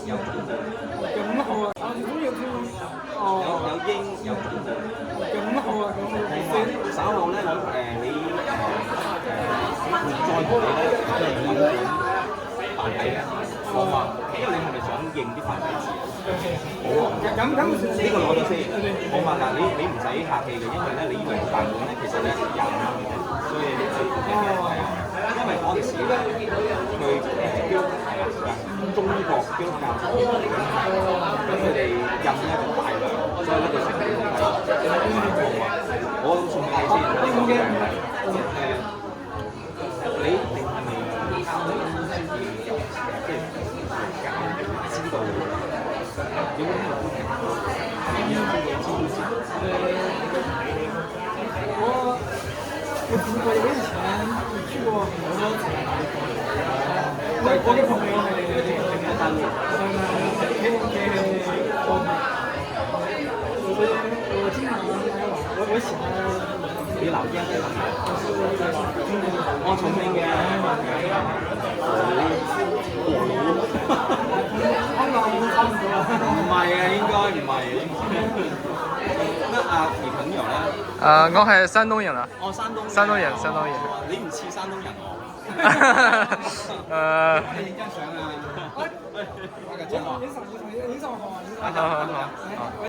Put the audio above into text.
有種澳，咁好啊！我中意聽有英有種澳。咁好啊！咁好。稍後咧，你再同你咧揾本繁體嘅，好嘛？因為你係咪想認啲繁體字？好啊，咁呢個攞咗先，好嘛？嗱，你唔使客氣嘅，因為咧你以為個版本咧其實咧廿蚊嘅，所以你係啊，因為嗰陣時咧佢中國基督教咁佢哋印咧好大量，所以咧佢成本都係我送俾你先，呢個嘅你一定係咪啱啱先至有即係教知道點樣去觀察？我只不過以前去過好多次，我啲朋友係我經常我喜歡。你老家喺哪裡？我重慶嘅唔係啊，應該唔係。那你朋友咧？我係山東人啊。哦，山東人。山東人，山東人。你唔似山東人喎。你影張相啊！拍個照啊！影相好啊！好好好。